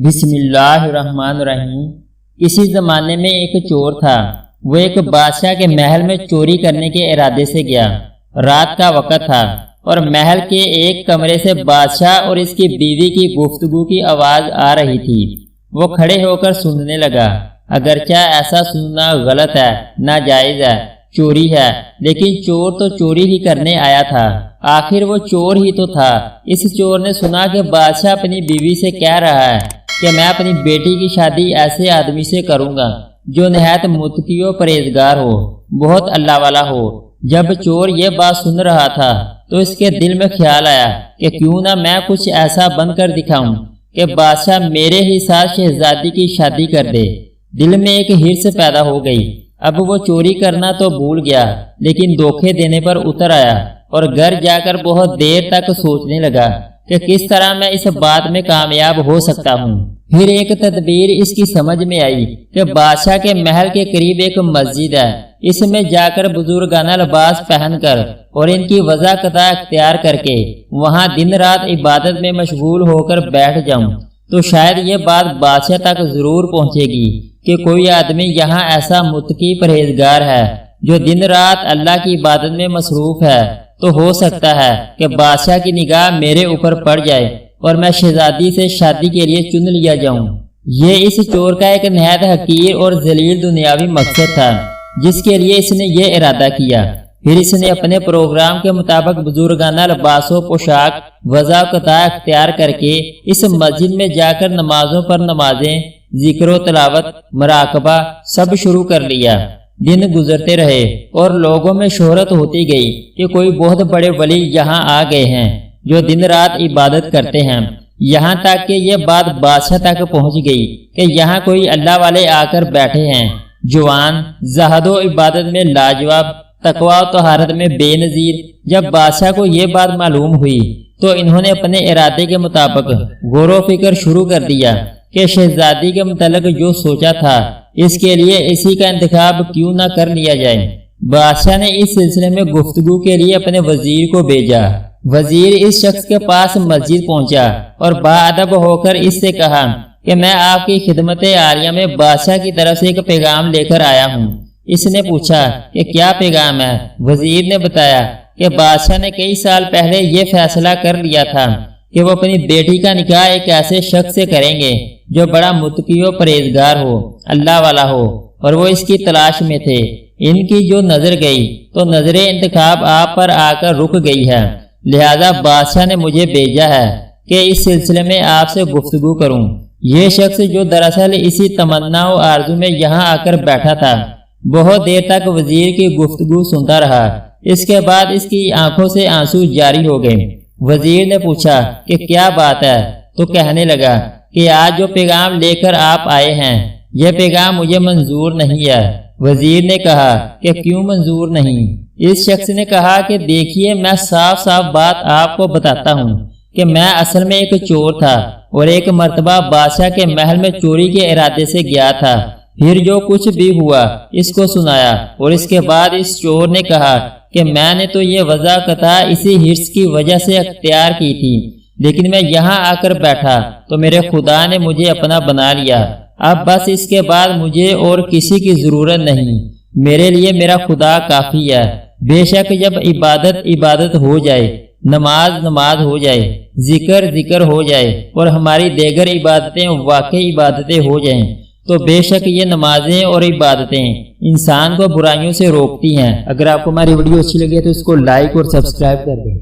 بسم اللہ الرحمن الرحیم۔ کسی زمانے میں ایک چور تھا۔ وہ ایک بادشاہ کے محل میں چوری کرنے کے ارادے سے گیا۔ رات کا وقت تھا اور محل کے ایک کمرے سے بادشاہ اور اس کی بیوی کی گفتگو کی آواز آ رہی تھی۔ وہ کھڑے ہو کر سننے لگا۔ اگرچہ ایسا سننا غلط ہے، ناجائز ہے، چوری ہے، لیکن چور تو چوری ہی کرنے آیا تھا۔ آخر وہ چور ہی تو تھا۔ اس چور نے سنا کہ بادشاہ اپنی بیوی سے کہہ رہا ہے کہ میں اپنی بیٹی کی شادی ایسے آدمی سے کروں گا جو نہایت متقی و پرہیزگار ہو، بہت اللہ والا ہو۔ جب چور یہ بات سن رہا تھا تو اس کے دل میں خیال آیا کہ کیوں نہ میں کچھ ایسا بن کر دکھاؤں کہ بادشاہ میرے ہی ساتھ شہزادی کی شادی کر دے۔ دل میں ایک ہرس پیدا ہو گئی۔ اب وہ چوری کرنا تو بھول گیا، لیکن دھوکے دینے پر اتر آیا اور گھر جا کر بہت دیر تک سوچنے لگا کہ کس طرح میں اس بات میں کامیاب ہو سکتا ہوں۔ پھر ایک تدبیر اس کی سمجھ میں آئی کہ بادشاہ کے محل کے قریب ایک مسجد ہے، اس میں جا کر بزرگانہ لباس پہن کر اور ان کی وضاحت اختیار کر کے وہاں دن رات عبادت میں مشغول ہو کر بیٹھ جاؤں تو شاید یہ بات بادشاہ تک ضرور پہنچے گی کہ کوئی آدمی یہاں ایسا متقی پرہیزگار ہے جو دن رات اللہ کی عبادت میں مصروف ہے، تو ہو سکتا ہے کہ بادشاہ کی نگاہ میرے اوپر پڑ جائے اور میں شہزادی سے شادی کے لیے چن لیا جاؤں۔ یہ اس چور کا ایک نہایت حقیر اور ذلیل دنیاوی مقصد تھا جس کے لیے اس نے یہ ارادہ کیا۔ پھر اس نے اپنے پروگرام کے مطابق بزرگانہ لباس و پوشاک وضاحت اختیار کر کے اس مسجد میں جا کر نمازوں پر نمازیں، ذکر و تلاوت، مراقبہ سب شروع کر لیا۔ دن گزرتے رہے اور لوگوں میں شہرت ہوتی گئی کہ کوئی بہت بڑے ولی یہاں آ گئے ہیں جو دن رات عبادت کرتے ہیں۔ یہاں تک کہ یہ بات بادشاہ تک پہنچ گئی کہ یہاں کوئی اللہ والے آ کر بیٹھے ہیں، جوان، زہد و عبادت میں لاجواب، تقوی و طہارت میں بے نظیر۔ جب بادشاہ کو یہ بات معلوم ہوئی تو انہوں نے اپنے ارادے کے مطابق غور و فکر شروع کر دیا کہ شہزادی کے متعلق جو سوچا تھا اس کے لیے اسی کا انتخاب کیوں نہ کر لیا جائے۔ بادشاہ نے اس سلسلے میں گفتگو کے لیے اپنے وزیر کو بھیجا۔ وزیر اس شخص کے پاس مسجد پہنچا اور باادب ہو کر اس سے کہا کہ میں آپ کی خدمت عالیہ میں بادشاہ کی طرف سے ایک پیغام لے کر آیا ہوں۔ اس نے پوچھا کہ کیا پیغام ہے؟ وزیر نے بتایا کہ بادشاہ نے کئی سال پہلے یہ فیصلہ کر لیا تھا کہ وہ اپنی بیٹی کا نکاح ایک ایسے شخص سے کریں گے جو بڑا متقی و پرہیزگار ہو، اللہ والا ہو، اور وہ اس کی تلاش میں تھے۔ ان کی جو نظر گئی تو نظر انتخاب آپ پر آ کر رک گئی ہے، لہذا بادشاہ نے مجھے بھیجا ہے کہ اس سلسلے میں آپ سے گفتگو کروں۔ یہ شخص جو دراصل اسی تمنا و آرزو میں یہاں آ کر بیٹھا تھا بہت دیر تک وزیر کی گفتگو سنتا رہا۔ اس کے بعد اس کی آنکھوں سے آنسو جاری ہو گئے۔ وزیر نے پوچھا کہ کیا بات ہے تو کہنے لگا کہ آج جو پیغام لے کر آپ آئے ہیں یہ پیغام مجھے منظور نہیں ہے۔ وزیر نے کہا کہ کیوں منظور نہیں؟ اس شخص نے کہا کہ دیکھیے، میں صاف صاف بات آپ کو بتاتا ہوں کہ میں اصل میں ایک چور تھا اور ایک مرتبہ بادشاہ کے محل میں چوری کے ارادے سے گیا تھا۔ پھر جو کچھ بھی ہوا اس کو سنایا اور اس کے بعد اس چور نے کہا کہ میں نے تو یہ وضاحت اسی ہرس کی وجہ سے اختیار کی تھی، لیکن میں یہاں آ کر بیٹھا تو میرے خدا نے مجھے اپنا بنا لیا۔ اب بس اس کے بعد مجھے اور کسی کی ضرورت نہیں، میرے لیے میرا خدا کافی ہے۔ بے شک جب عبادت ہو جائے، نماز ہو جائے، ذکر ہو جائے اور ہماری دیگر عبادتیں واقعی عبادتیں ہو جائیں تو بے شک یہ نمازیں اور عبادتیں انسان کو برائیوں سے روکتی ہیں۔ اگر آپ کو ہماری ویڈیو اچھی لگے تو اس کو لائک اور سبسکرائب کر دیں۔